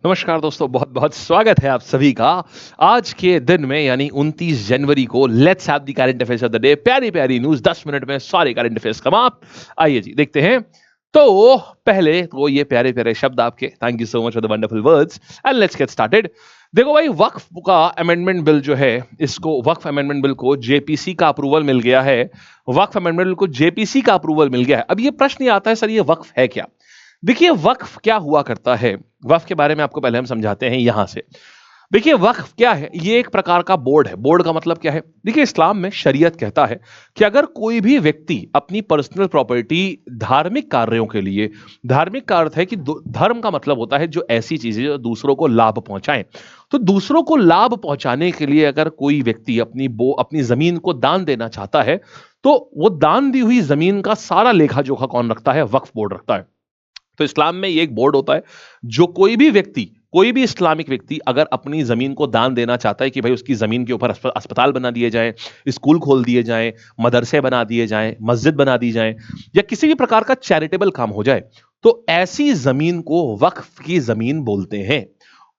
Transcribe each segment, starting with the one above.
नमस्कार दोस्तों, बहुत बहुत स्वागत है आप सभी का। आज के दिन में यानी 29 जनवरी को let's have the current affairs of the day. प्यारी प्यारी न्यूज़ 10 मिनट में सारे करंट अफेयर्स समाप्त। आइए जी देखते हैं। तो पहले तो ये प्यारे प्यारे शब्द आपके, thank you so much for the wonderful words and let's get started. देखो भाई, वक्फ का अमेंडमेंट बिल जो है, इसको वक्फ अमेंडमेंट बिल को जेपीसी का अप्रूवल मिल गया है। वक्फ अमेंडमेंट बिल को जेपीसी का अप्रूवल मिल गया है। अब ये प्रश्न ये आता है, सर ये वक्फ है क्या? देखिए वक्फ क्या हुआ करता है, वक्फ के बारे में आपको पहले हम समझाते हैं यहां से। देखिए वक्फ क्या है, ये एक प्रकार का बोर्ड है। बोर्ड का मतलब क्या है? देखिए इस्लाम में शरीयत कहता है कि अगर कोई भी व्यक्ति अपनी पर्सनल प्रॉपर्टी धार्मिक कार्यों के लिए, धार्मिक का अर्थ है कि धर्म का मतलब होता है जो ऐसी चीजें जो दूसरों को लाभ पहुंचाएं, तो दूसरों को लाभ पहुंचाने के लिए अगर कोई व्यक्ति अपनी जमीन को दान देना चाहता है, तो वो दान दी हुई जमीन का सारा लेखा जोखा कौन रखता है? वक्फ बोर्ड रखता है। तो इस्लाम में ये एक बोर्ड होता है, जो कोई भी इस्लामिक व्यक्ति अगर अपनी जमीन को दान देना चाहता है कि भाई उसकी जमीन के ऊपर अस्पताल बना दिए जाएं, स्कूल खोल दिए जाएं, मदरसे बना दिए जाएं, मस्जिद बना दी जाए, या किसी भी प्रकार का चैरिटेबल काम हो जाए, तो ऐसी जमीन को वक्फ की जमीन बोलते हैं।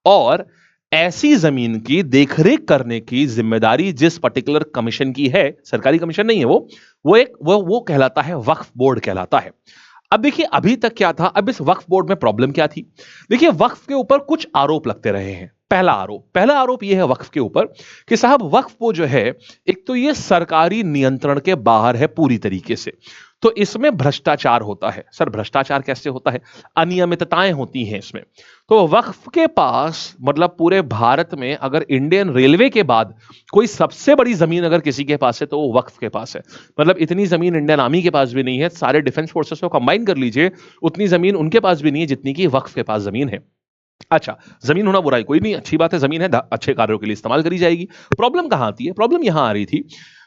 और ऐसी जमीन की देखरेख करने की जिम्मेदारी जिस पर्टिकुलर कमीशन की है, सरकारी कमीशन नहीं है वो कहलाता है वक्फ बोर्ड कहलाता है। अब देखिए अभी तक क्या था, अब इस वक्फ बोर्ड में प्रॉब्लम क्या थी? देखिए वक्फ के ऊपर कुछ आरोप लगते रहे हैं। पहला आरोप यह है वक्फ के ऊपर कि साहब वक्फ वो जो है, एक तो ये सरकारी नियंत्रण के बाहर है पूरी तरीके से। तो इसमें भ्रष्टाचार होता है। सर भ्रष्टाचार कैसे होता है? अनियमितताएं होती हैं इसमें। तो वक्फ के पास मतलब पूरे भारत में अगर इंडियन रेलवे के बाद कोई सबसे बड़ी जमीन अगर किसी के पास है तो वो वक्फ के पास है। मतलब इतनी जमीन इंडियन आर्मी के पास भी नहीं है, सारे डिफेंस फोर्सेस को कंबाइन कर लीजिए, उतनी जमीन उनके पास भी नहीं है जितनी की वक्फ के पास जमीन है। अच्छा, जमीन होना बुराई कोई नहीं, अच्छी बात है, जमीन है, अच्छे कार्यों के लिए इस्तेमाल करी जाएगी। प्रॉब्लम कहां आती है? प्रॉब्लम यहां आ रही थी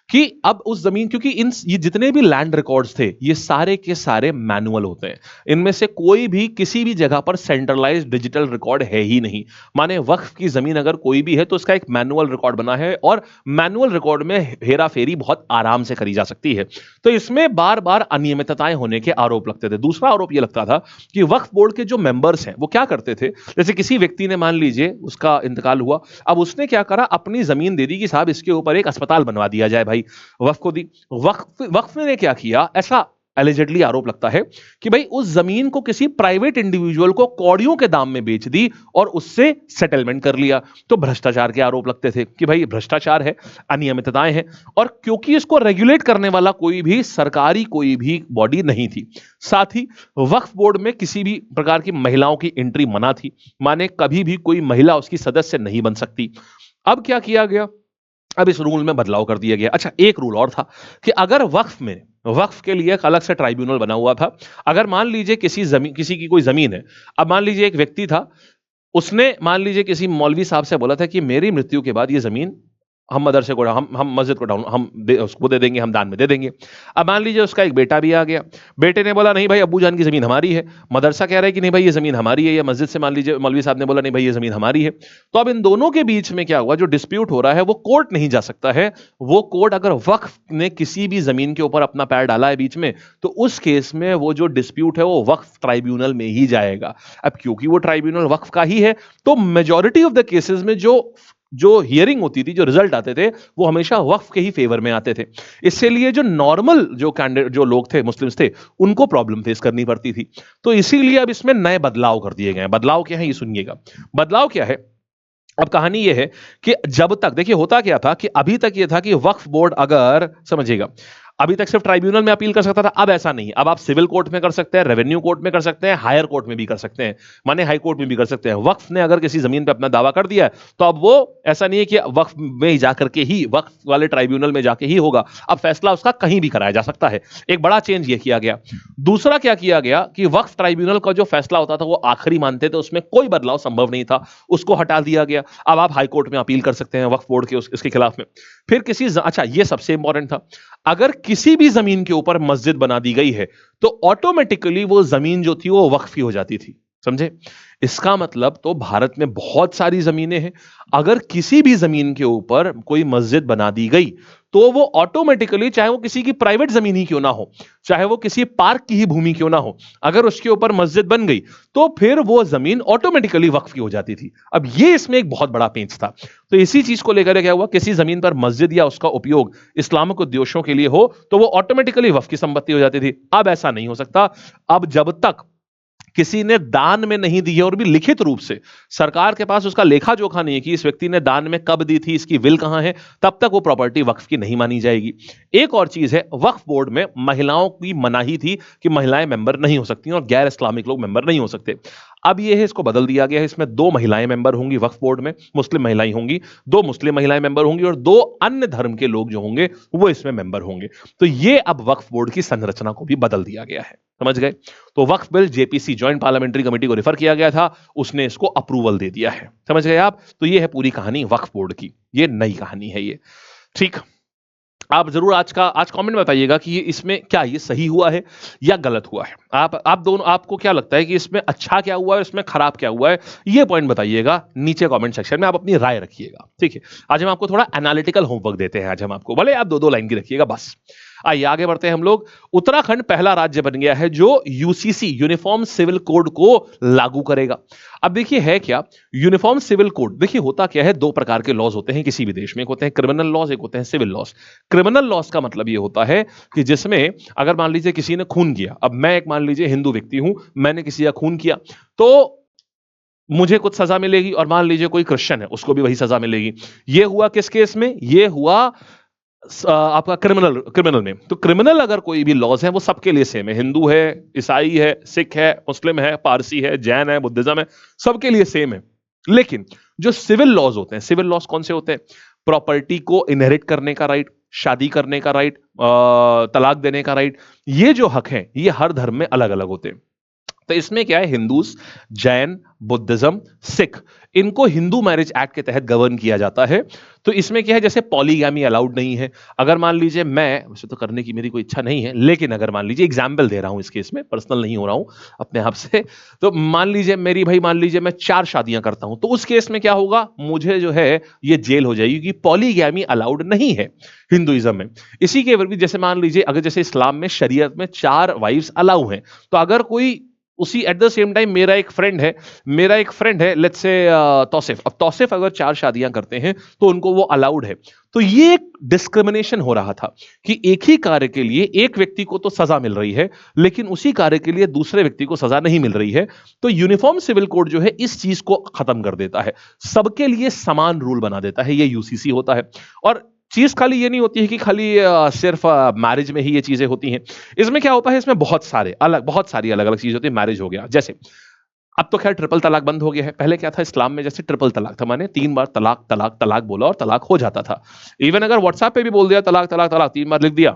कि अब उस जमीन, क्योंकि ये जितने भी लैंड रिकॉर्ड्स थे ये सारे के सारे मैनुअल होते हैं। इनमें से कोई भी किसी भी जगह पर सेंट्रलाइज्ड डिजिटल रिकॉर्ड है ही नहीं। माने वक्फ की जमीन अगर कोई भी है तो उसका एक मैनुअल रिकॉर्ड बना है, और मैनुअल रिकॉर्ड में हेरा फेरी बहुत आराम से करी जा सकती है। तो इसमें बार बार अनियमितताएं होने के आरोप लगते थे। दूसरा आरोप यह लगता था कि वक्फ बोर्ड के जो मेंबर्स हैं वो क्या करते थे, जैसे किसी व्यक्ति ने मान लीजिए उसका इंतकाल हुआ, अब उसने क्या करा, अपनी जमीन दे दी कि साहब इसके ऊपर एक अस्पताल बनवा दिया जाए भाई, वक्फ को दी। वक्फ ने क्या किया, ऐसा एलिजेडली आरोप लगता है कि भाई उस जमीन को किसी प्राइवेट इंडिविजुअल को कौड़ियों के दाम में बेच दी और उससे सेटलमेंट कर लिया। तो भ्रष्टाचार के आरोप लगते थे कि भाई भ्रष्टाचार है, अनियमितताएं हैं। और क्योंकि इसको रेगुलेट करने वाला कोई भी सरकारी कोई भी बॉडी नहीं थी, साथ ही वक्फ बोर्ड में किसी भी प्रकार की महिलाओं की एंट्री मना थी। माने कभी भी कोई महिला उसकी सदस्य नहीं बन सकती। अब क्या किया गया, अब इस रूल में बदलाव कर दिया गया। अच्छा, एक रूल और था कि अगर वक्फ के लिए एक अलग से ट्राइब्यूनल बना हुआ था। अगर मान लीजिए किसी की कोई जमीन है, अब मान लीजिए एक व्यक्ति था, उसने मान लीजिए किसी मौलवी साहब से बोला था कि मेरी मृत्यु के बाद ये जमीन हम मदरसे को, हम मस्जिद को डाउन उसको दे देंगे, हम दान में दे देंगे। अब मान लीजिए उसका एक बेटा भी आ गया, बेटे ने बोला नहीं भाई अब्बू जान की जमीन हमारी है। मदरसा कह रहा है कि नहीं भाई ये जमीन हमारी है, या मस्जिद से मान लीजिए मौलवी साहब ने बोला नहीं भाई ये जमीन हमारी है। तो अब इन दोनों के बीच में क्या हुआ, जो डिस्प्यूट हो रहा है वो कोर्ट नहीं जा सकता है। वो कोर्ट, अगर वक्फ ने किसी भी जमीन के ऊपर अपना पैर डाला है बीच में, तो उस केस में वो जो डिस्प्यूट है वो वक्फ ट्राइब्यूनल में ही जाएगा। अब क्योंकि वो ट्राइब्यूनल वक्फ का ही है, तो मेजॉरिटी ऑफ द केसेस में जो जो हियरिंग होती थी, जो रिजल्ट आते थे, वो हमेशा वक्फ के ही फेवर में आते थे। इसलिए जो नॉर्मल जो कैंडिडेट जो लोग थे, मुस्लिम्स थे, उनको प्रॉब्लम फेस करनी पड़ती थी। तो इसीलिए अब इसमें नए बदलाव कर दिए गए हैं। बदलाव क्या है ये सुनिएगा। बदलाव क्या है, अब कहानी यह है कि जब तक, देखिए होता क्या था कि अभी तक यह था कि वक्फ बोर्ड, अगर समझिएगा, अभी तक सिर्फ ट्राइब्यूनल में अपील कर सकता था, अब ऐसा नहीं। अब आप सिविल कोर्ट में कर सकते हैं, रेवेन्यू कोर्ट में कर सकते हैं, हायर कोर्ट में भी कर सकते हैं, माने हाई कोर्ट में भी कर सकते हैं। वक्फ ने अगर किसी जमीन पे अपना दावा कर दिया है, तो अब वो ऐसा नहीं है कि वक्फ में जाकर के ही, वक्फ वाले ट्राइब्यूनल में जाके ही होगा। अब फैसला उसका कहीं भी कराया जा सकता है। एक बड़ा चेंज ये किया गया। दूसरा क्या किया गया कि वक्फ ट्राइब्यूनल का जो फैसला होता था वो आखिरी मानते थे, उसमें कोई बदलाव संभव नहीं था, उसको हटा दिया गया। अब आप हाई कोर्ट में अपील कर सकते हैं वक्फ बोर्ड के इसके खिलाफ में। फिर अच्छा ये सबसे इंपॉर्टेंट था, अगर किसी भी जमीन के ऊपर मस्जिद बना दी गई है, तो ऑटोमेटिकली वो जमीन जो थी वो वक्फ की हो जाती थी। समझे? इसका मतलब तो भारत में बहुत सारी जमीनें हैं, अगर किसी भी जमीन के ऊपर कोई मस्जिद बना दी गई, तो वो ऑटोमेटिकली, चाहे वो किसी की प्राइवेट जमीन ही क्यों ना हो, चाहे वो किसी पार्क की ही भूमि क्यों ना हो, अगर उसके ऊपर मस्जिद बन गई तो फिर वो जमीन ऑटोमेटिकली वक्फ की हो जाती थी। अब ये इसमें एक बहुत बड़ा पेंच था। तो इसी चीज को लेकर क्या हुआ, किसी जमीन पर मस्जिद या उसका उपयोग इस्लामिक उद्देश्यों के लिए हो तो वो ऑटोमेटिकली वक्फ की संपत्ति हो जाती थी। अब ऐसा नहीं हो सकता। अब जब तक किसी ने दान में नहीं दी है, और भी लिखित रूप से सरकार के पास उसका लेखा जोखा नहीं है कि इस व्यक्ति ने दान में कब दी थी, इसकी विल कहां है, तब तक वो प्रॉपर्टी वक्फ की नहीं मानी जाएगी। एक और चीज है, वक्फ बोर्ड में महिलाओं की मनाही थी कि महिलाएं मेंबर नहीं हो सकती और गैर इस्लामिक लोग मेंबर नहीं हो सकते। अब ये है, इसको बदल दिया गया है। इसमें 2 महिलाएं मेंबर होंगी वक्फ बोर्ड में, मुस्लिम महिलाएं होंगी, 2 मुस्लिम महिलाएं मेंबर होंगी और 2 अन्य धर्म के लोग जो होंगे वो इसमें मेंबर होंगे। तो ये अब वक्फ बोर्ड की संरचना को भी बदल दिया गया है। समझ गए? तो Waqf bill JPC, joint parliamentary committee को रेफर किया गया था, उसने इसको अप्रूवल दे दिया है। समझ गए आप? तो ये है पूरी कहानी वक्फ बोर्ड की, ये नई कहानी है ये। ठीक। आप जरूर आज कमेंट में बताइएगा कि ये इसमें क्या ये सही हुआ है या गलत हुआ है। आप दोनों, आपको क्या लगता है कि इसमें अच्छा क्या हुआ है, इसमें खराब क्या हुआ है, ये पॉइंट बताइएगा नीचे कमेंट सेक्शन में। आप अपनी राय रखिएगा। ठीक है, आज हम आपको थोड़ा एनालिटिकल होमवर्क देते हैं। आज हम आपको, भले आप 2-2 लाइन की रखिएगा बस। आइए आगे बढ़ते हैं हम लोग। उत्तराखंड पहला राज्य बन गया है जो यूसीसी, यूनिफॉर्म सिविल कोड को लागू करेगा। अब देखिए है क्या यूनिफॉर्म सिविल कोड। देखिए होता क्या है, 2 प्रकार के लॉज होते हैं किसी भी देश में, एक होते हैं क्रिमिनल लॉज, एक होते हैं सिविल लॉज। क्रिमिनल लॉज का मतलब ये होता है कि जिसमें अगर मान लीजिए किसी ने खून किया, अब मैं एक मान लीजिए हिंदू व्यक्ति हूं, मैंने किसी का खून किया तो मुझे कुछ सजा मिलेगी, और मान लीजिए कोई क्रिश्चियन है उसको भी वही सजा मिलेगी। ये हुआ किस केस में, ये हुआ आपका क्रिमिनल क्रिमिनल में। तो क्रिमिनल अगर कोई भी लॉज है वो सबके लिए सेम है, हिंदू है, ईसाई है, सिख है, मुस्लिम है, पारसी है, जैन है, बुद्धिज्म है, सबके लिए सेम है। लेकिन जो सिविल लॉज होते हैं, सिविल लॉज कौन से होते हैं? प्रॉपर्टी को इनहेरिट करने का राइट, शादी करने का राइट, तलाक देने का राइट, ये जो हक हैं ये हर धर्म में अलग अलग होते हैं। तो इसमें क्या है, हिंदूज, जैन, बुद्धिज्म, सिख, इनको हिंदू मैरिज एक्ट के तहत गवर्न किया जाता है। तो इसमें क्या है, जैसे पॉलीगैमी अलाउड नहीं है। अगर मान लीजिए मैं, वैसे तो करने की मेरी कोई इच्छा नहीं है, लेकिन अगर मान लीजिए एग्जाम्पल दे रहा हूं इस केस में, पर्सनल नहीं हो रहा हूं अपने आप से, तो मान लीजिए मेरी भाई, मान लीजिए मैं 4 शादियां करता हूं, तो उस केस में क्या होगा, मुझे जो है ये जेल हो जाएगी, क्योंकि पॉलीगैमी अलाउड नहीं है हिंदुइज्म में। इसी के विपरीत जैसे मान लीजिए अगर जैसे इस्लाम में शरीयत में 4 वाइफ्स अलाउ हैं, तो अगर कोई उसी एट द सेम टाइम मेरा एक फ्रेंड है लेट्स से तौसिफ, अब तौसिफ अगर 4 शादियां करते हैं तो उनको वो अलाउड है। तो ये एक डिस्क्रिमिनेशन हो रहा था कि एक ही कार्य के लिए एक व्यक्ति को तो सजा मिल रही है, लेकिन उसी कार्य के लिए दूसरे व्यक्ति को सजा नहीं मिल रही है। तो यूनिफॉर्म सिविल कोड जो है इस चीज को खत्म कर देता है, सबके लिए समान रूल बना देता है, ये यूसीसी होता है। और चीज खाली ये नहीं होती है कि खाली सिर्फ मैरिज में ही ये चीजें होती हैं। इसमें क्या होता है, इसमें बहुत सारी अलग अलग चीज होती है। मैरिज हो गया, जैसे अब तो खैर ट्रिपल तलाक बंद हो गया है। पहले क्या था इस्लाम में, जैसे ट्रिपल तलाक था, माने 3 बार तलाक तलाक तलाक बोला और तलाक हो जाता था। इवन अगर व्हाट्सएप पे भी बोल दिया तलाक तलाक तलाक, 3 बार लिख दिया,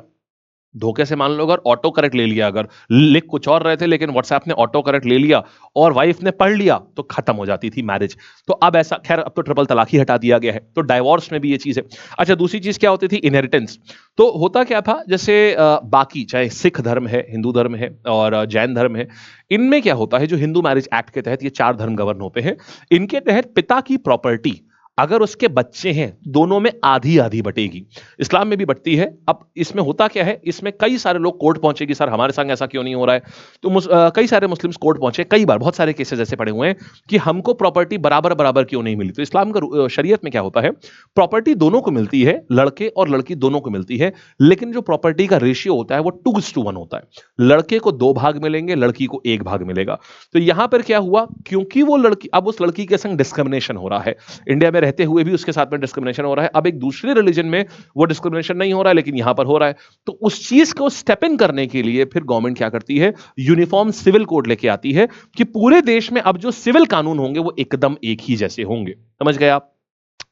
धोखे से मान लो अगर ऑटो करेक्ट ले लिया, अगर लिख कुछ और रहे थे लेकिन व्हाट्सएप ने ऑटो करेक्ट ले लिया और वाइफ ने पढ़ लिया, तो खत्म हो जाती थी मैरिज। तो अब ऐसा, खैर अब तो ट्रिपल तलाक ही हटा दिया गया है। तो डाइवोर्स में भी ये चीज है। अच्छा, दूसरी चीज क्या होती थी, इनहेरिटेंस। तो होता क्या था, जैसे बाकी चाहे सिख धर्म है, हिंदू धर्म है और जैन धर्म है, इनमें क्या होता है, जो हिंदू मैरिज एक्ट के तहत ये 4 धर्म गवर्न होते हैं, इनके तहत पिता की प्रॉपर्टी अगर उसके बच्चे हैं, दोनों में आधी आधी बटेगी। इस्लाम में भी बटती है। अब इसमें होता क्या है, इसमें कई सारे लोग कोर्ट पहुंचे कि सर हमारे संग ऐसा क्यों नहीं हो रहा है। तो कई सारे मुस्लिम्स कोर्ट पहुंचे, कई बार बहुत सारे केसेस ऐसे पड़े हुए हैं कि हमको प्रॉपर्टी बराबर बराबर क्यों नहीं मिली। तो इस्लाम का शरीयत में क्या होता है, प्रॉपर्टी दोनों को मिलती है, लड़के और लड़की दोनों को मिलती है, लेकिन जो प्रॉपर्टी का रेशियो होता है वो 2:1 होता है। लड़के को 2 भाग मिलेंगे, लड़की को 1 भाग मिलेगा। तो यहां पर क्या हुआ, क्योंकि वो लड़की, अब उस लड़की के संग डिस्क्रिमिनेशन हो रहा है, इंडिया में रहते हुए भी उसके साथ में डिस्क्रिमिनेशन हो रहा है। अब एक दूसरे रिलीजन में वो डिस्क्रिमिनेशन नहीं हो रहा है, लेकिन यहां पर हो रहा है। तो उस चीज को स्टेप इन करने के लिए फिर गवर्नमेंट क्या करती है, यूनिफॉर्म सिविल कोड लेके आती है कि पूरे देश में अब जो सिविल कानून होंगे वो एकदम एक ही जैसे होंगे। समझ गए आप?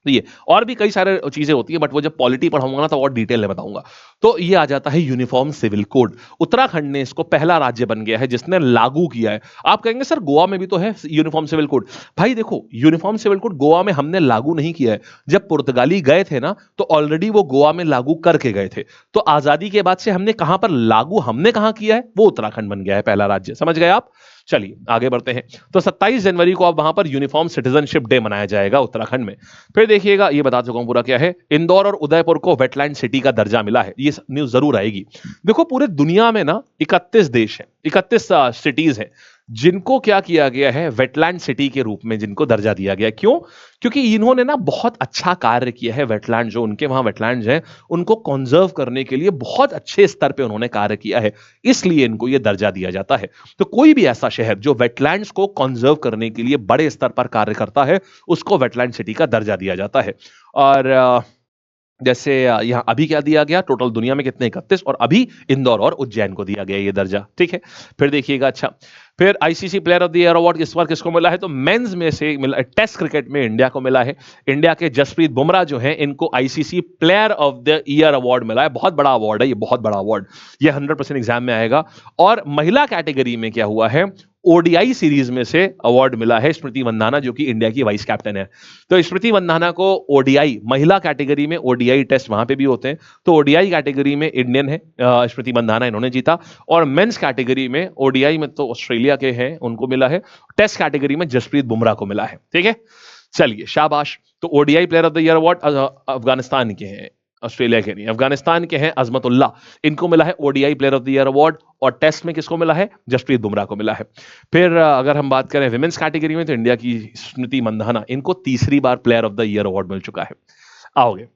तो ये और भी कई सारे चीजें होती है, बट वो जब पॉलिटी पढ़ाऊंगा ना तो और डिटेल में बताऊंगा। तो ये आ जाता है यूनिफॉर्म सिविल कोड। उत्तराखंड ने इसको पहला राज्य बन गया है जिसने लागू किया है। आप कहेंगे सर गोवा में भी तो है यूनिफॉर्म सिविल कोड। भाई देखो, यूनिफॉर्म सिविल कोड गोवा में हमने लागू नहीं किया है। जब पुर्तगाली गए थे ना, तो ऑलरेडी वो गोवा में लागू करके गए थे। तो आजादी के बाद से हमने कहां पर लागू, हमने कहां किया है, वो उत्तराखंड बन गया है पहला राज्य। समझ गए आप? चलिए आगे बढ़ते हैं। तो 27 जनवरी को अब वहां पर यूनिफॉर्म सिटीजनशिप डे मनाया जाएगा उत्तराखंड में। फिर देखिएगा, ये बता चुका हूं पूरा क्या है। इंदौर और उदयपुर को वेटलैंड सिटी का दर्जा मिला है, ये न्यूज जरूर आएगी। देखो पूरे दुनिया में ना 31 देश हैं, 31 सिटीज हैं जिनको क्या किया गया है, वेटलैंड सिटी के रूप में जिनको दर्जा दिया गया है। क्यों? क्योंकि इन्होंने ना बहुत अच्छा कार्य किया है। वेटलैंड, जो उनके वहां वेटलैंड्स हैं उनको कंजर्व करने के लिए बहुत अच्छे स्तर पे उन्होंने कार्य किया है, इसलिए इनको यह दर्जा दिया जाता है। तो कोई भी ऐसा शहर जो वेटलैंड्स को कंजर्व करने के लिए बड़े स्तर पर कार्य करता है, उसको वेटलैंड सिटी का दर्जा दिया जाता है। और जैसे यहाँ अभी क्या दिया गया, टोटल दुनिया में कितने, 31, और अभी इंदौर और उज्जैन को दिया गया ये दर्जा। ठीक है, फिर देखिएगा। अच्छा, फिर ICC player of the year award इस बार किसको मिला है? तो मेंस में से मिला, टेस्ट क्रिकेट में इंडिया को मिला है। इंडिया के जसप्रीत बुमराह जो हैं, इनको ICC player of the year award मिला है। बहुत बड़ा अवार्ड है ये, बहुत बड़ा अवार्ड। ये 100% एग्जाम में आएगा। और महिला कैटेगरी में क्या हुआ है, ओडीआई सीरीज में से अवार्ड मिला है स्मृति मंदाना, जो कि इंडिया की वाइस कैप्टन है। तो स्मृति मंदाना को ओडीआई, महिला कैटेगरी में ओडीआई टेस्ट वहां पे भी होते हैं, तो ओडीआई कैटेगरी में इंडियन है स्मृति मंदाना, इन्होंने जीता। और मेंस कैटेगरी में, ओडीआई में तो ऑस्ट्रेलिया के हैं, उनको मिला है। टेस्ट कैटेगरी में जसप्रीत बुमराह को मिला है। ठीक है, चलिए शाबाश। तो ODI player of the year award Afghanistan के हैं, ऑस्ट्रेलिया के नहीं, अफगानिस्तान के हैं अजमतुल्ला, इनको मिला है ODI player of the year award. और टेस्ट में किसको मिला है? जसप्रीत बुमराह को मिला है। फिर अगर हम बात करें विमेंस कैटेगरी में, तो इंडिया की स्मृति मंदाना, इनको तीसरी बार player of the year award मिल चुका है। आओगे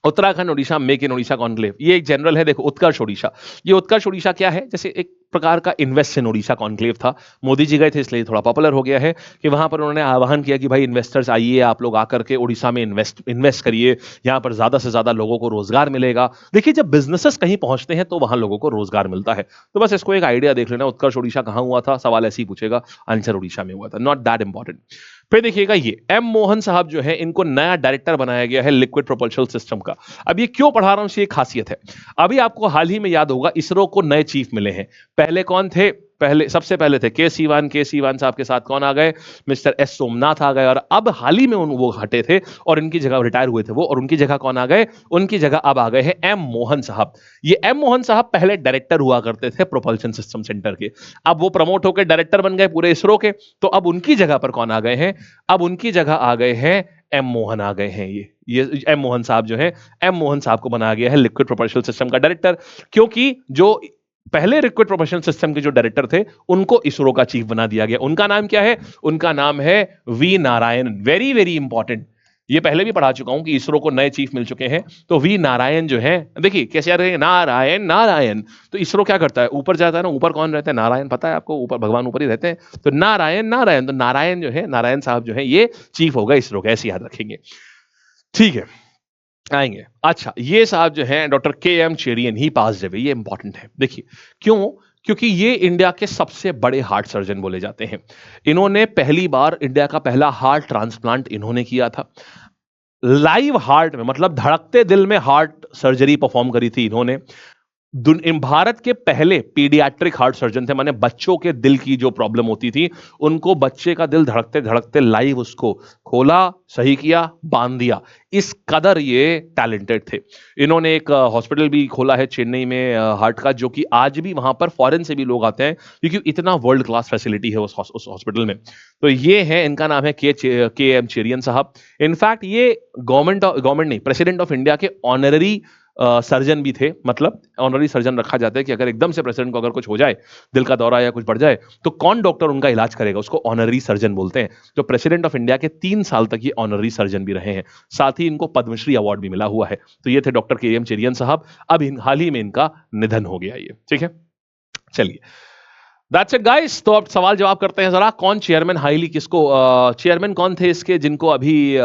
Uttarakhand Odisha make in Odisha conclave, ये एक जनरल है। देखो उत्कर्ष ओडिशा, ये उत्कर्ष ओडिशा क्या है, जैसे एक प्रकार का इन्वेस्ट इन ओडिशा कॉन्क्लेव था। मोदी जी गए थे इसलिए थोड़ा पॉपुलर हो गया है कि वहां पर उन्होंने आह्वान किया कि भाई इन्वेस्टर्स आइए, आप लोग आकर के ओडिशा में इन्वेस्ट करिए, यहां पर ज्यादा से ज्यादा लोगों को रोजगार मिलेगा। देखिए जब बिजनेसेस कहीं पहुंचते हैं तो वहां लोगों को रोजगार मिलता है। तो बस इसको एक आइडिया देख लेना, उत्कर्ष ओडिशा कहां हुआ था, सवाल ऐसे ही पूछेगा, आंसर ओडिशा में हुआ था, नॉट दैट इंपॉर्टेंट। फिर देखिएगा, ये एम मोहन साहब जो है, इनको नया डायरेक्टर बनाया गया है लिक्विड प्रोपल्शन सिस्टम का। अब ये क्यों पढ़ा रहा हूं, ये खासियत है। अभी आपको हाल ही में याद होगा, इसरो को नए चीफ मिले हैं। पहले कौन थे? सबसे पहले थे के सीवान साहब के साथ कौन आ गए? मिस्टर एस सोमनाथ आ गए। और अब हाल ही में वो हटे थे और इनकी जगह रिटायर हुए थे वो, और उनकी जगह कौन आ गए? उनकी जगह अब आ गए हैं एम मोहन साहब। ये एम मोहन साहब पहले डायरेक्टर हुआ करते थे प्रोपल्शन सिस्टम सेंटर के, अब वो प्रमोट होकर डायरेक्टर बन गए पूरे इसरो के। तो अब उनकी जगह पर कौन आ गए हैं? अब उनकी जगह आ गए हैं एम मोहन आ गए हैं। ये एम मोहन साहब जो है, एम मोहन साहब को बनाया गया है लिक्विड प्रोपल्शन सिस्टम का डायरेक्टर, क्योंकि जो पहले लिक्विड प्रोपल्शन सिस्टम के जो डायरेक्टर थे उनको इसरो का चीफ बना दिया गया। उनका नाम क्या है? उनका नाम है V Narayan. Very very important, ये पहले भी पढ़ा चुका हूं कि इसरो को नए चीफ मिल चुके हैं। तो वी नारायण जो है, देखिए कैसे आ रहे हैं, नारायण नारायण। तो इसरो क्या करता है? ऊपर जाता है ना, ऊपर कौन रहता है? नारायण, पता है आपको, ऊपर भगवान ऊपर ही रहते हैं। तो नारायण नारायण, तो नारायण जो है, नारायण साहब जो है, ये चीफ होगा इसरो का, ऐसे याद रखेंगे। ठीक है, आएंगे। अच्छा, ये साहब जो हैं डॉक्टर के एम चेरियन, ही पास अवे, ये इंपॉर्टेंट है। देखिए क्यों? क्योंकि ये इंडिया के सबसे बड़े हार्ट सर्जन बोले जाते हैं। इन्होंने पहली बार इंडिया का पहला हार्ट ट्रांसप्लांट इन्होंने किया था लाइव हार्ट में, मतलब धड़कते दिल में हार्ट सर्जरी परफॉर्म करी थी इन्होंने। भारत के पहले पीडियाट्रिक हार्ट सर्जन थे, माने बच्चों के दिल की जो प्रॉब्लम होती थी, उनको बच्चे का दिल धड़कते धड़कते लाइव उसको खोला, सही किया, बांध दिया। इस कदर ये टैलेंटेड थे। इन्होंने एक हॉस्पिटल भी खोला है चेन्नई में हार्ट का, जो कि आज भी वहां पर फॉरेन से भी लोग आते हैं, क्योंकि इतना वर्ल्ड क्लास फैसिलिटी है उस हॉस्पिटल में। तो ये है, इनका नाम है के एम चेरियन साहब। इनफैक्ट ये गवर्नमेंट नहीं, प्रेसिडेंट ऑफ इंडिया के ऑनररी सर्जन भी थे। मतलब ऑनररी सर्जन रखा जाता है कि अगर एकदम से प्रेसिडेंट को अगर कुछ हो जाए, दिल का दौरा या कुछ बढ़ जाए, तो कौन डॉक्टर उनका इलाज करेगा, उसको ऑनररी सर्जन बोलते हैं। जो प्रेसिडेंट ऑफ इंडिया के 3 साल तक ये ऑनररी सर्जन भी रहे हैं। साथ ही इनको पद्मश्री अवार्ड भी मिला हुआ है। तो ये थे डॉक्टर के एम चेरियन साहब। अब हाल ही में इनका निधन हो गया ये। ठीक है, चलिए दैट्स इट गाइस। तो अब सवाल जवाब करते हैं जरा, कौन चेयरमैन हाईली, किसको चेयरमैन कौन थे इसके, जिनको अभी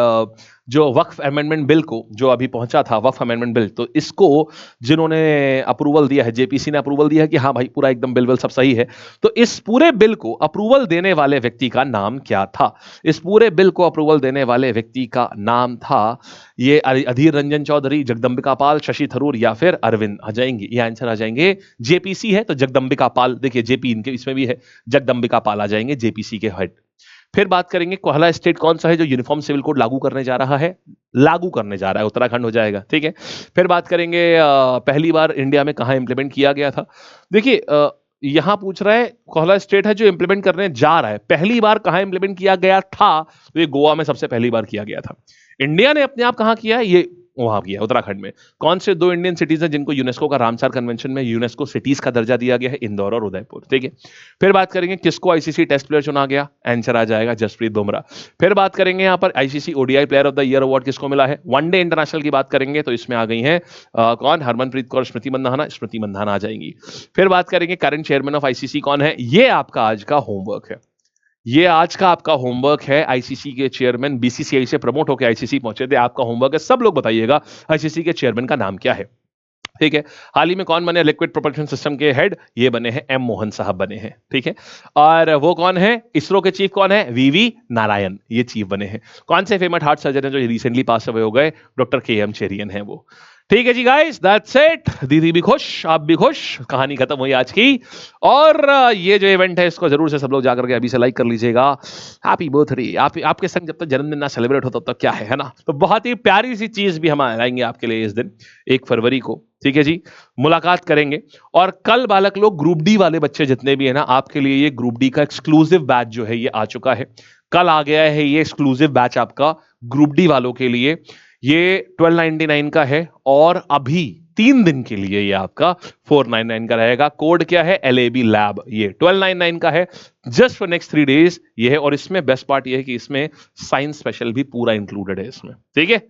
जो वक्फ अमेंडमेंट बिल को, जो अभी पहुंचा था वक्फ अमेंडमेंट बिल, तो इसको जिन्होंने अप्रूवल दिया है, जेपीसी ने अप्रूवल दिया है कि हाँ भाई पूरा एकदम बिल सब सही है। तो इस पूरे बिल को अप्रूवल देने वाले व्यक्ति का नाम क्या था? इस पूरे बिल को अप्रूवल देने वाले व्यक्ति का नाम था, ये अधीर रंजन चौधरी, जगदम्बिका पाल, शशि थरूर या फिर अरविंद। आ जाएंगे ये आंसर, आ जाएंगे। जेपीसी है तो जगदम्बिका पाल, देखिए जेपी इनके इसमें भी है, जगदम्बिका पाल आ जाएंगे जेपीसी के हेड। फिर बात करेंगे पहला स्टेट कौन सा है जो यूनिफॉर्म सिविल कोड लागू करने जा रहा है, उत्तराखंड हो जाएगा। ठीक है, फिर बात करेंगे पहली बार इंडिया में कहां इंप्लीमेंट किया गया था। देखिए यहां पूछ रहा है कौन स्टेट है जो इंप्लीमेंट करने जा रहा है, पहली बार कहां इंप्लीमेंट किया गया था, तो ये गोवा में सबसे पहली बार किया गया था। इंडिया ने अपने आप कहां किया है, ये वहां किया उत्तराखंड में। कौन से दो इंडियन सिटीज हैं जिनको यूनेस्को का रामसर कन्वेंशन में यूनेस्को सिटीज का दर्जा दिया गया है, इंदौर और उदयपुर, ठीक है। फिर बात करेंगे किसको आईसीसी टेस्ट प्लेयर चुना गया, आंसर आ जाएगा जसप्रीत बुमराह। फिर बात करेंगे यहां पर ICC ODI player of the year award किसको मिला है, वनडे इंटरनेशनल की बात करेंगे तो इसमें आ गई है कौन, हरमनप्रीत कौर, स्मृति मंधाना, स्मृति मंधाना आ जाएंगी। फिर बात करेंगे करंट चेयरमैन ऑफ आईसीसी कौन है, ये आपका आज का होमवर्क है। ये आज का आपका होमवर्क है। आईसीसी के चेयरमैन बीसीसीआई से प्रमोट होकर आईसीसी पहुंचे थे, आपका होमवर्क है, सब लोग बताइएगा आईसीसी के चेयरमैन का नाम क्या है, ठीक है। हाल ही में कौन बने लिक्विड प्रोपल्शन सिस्टम के हेड, ये बने हैं एम मोहन साहब बने हैं, ठीक है। और वो कौन है, इसरो के चीफ कौन है, वीवी नारायण, ये चीफ बने हैं। कौन से फेमस हार्ट सर्जन है जो रिसेंटली पास अवे हो गए, डॉक्टर के एम चेरियन है वो, ठीक है जी गाइस, दैट्स इट। दीदी भी खुश, आप भी खुश, कहानी खत्म हुई आज की। और ये जो इवेंट है इसको जरूर से सब लोग जाकर के अभी से लाइक कर लीजिएगा। हैप्पी बर्थडे, आपके संग जब तक जन्मदिन ना सेलिब्रेट होता तब तक क्या है ना। तो बहुत ही प्यारी सी चीज भी हम लाएंगे आपके लिए इस दिन 1 फरवरी को, ठीक है जी। मुलाकात करेंगे। और कल बालक लोग ग्रुप डी वाले बच्चे जितने भी है ना, आपके लिए ये ग्रुप डी का एक्सक्लूसिव बैच जो है ये आ चुका है। कल आ गया है ये एक्सक्लूसिव बैच आपका ग्रुप डी वालों के लिए। ये 1299 का है और अभी 3 दिन के लिए ये आपका 499 का रहेगा। कोड क्या है, LAB लैब, ये 1299 का है जस्ट फॉर नेक्स्ट 3 डेज ये है। और इसमें बेस्ट पार्ट ये है कि इसमें साइंस स्पेशल भी पूरा इंक्लूडेड है इसमें, ठीक है।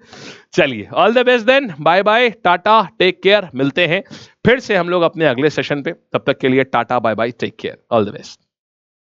चलिए, all the best then, bye bye, tata, take care, मिलते हैं फिर से हम लोग अपने अगले सेशन पे। तब तक के लिए tata, bye bye, take care, all the best.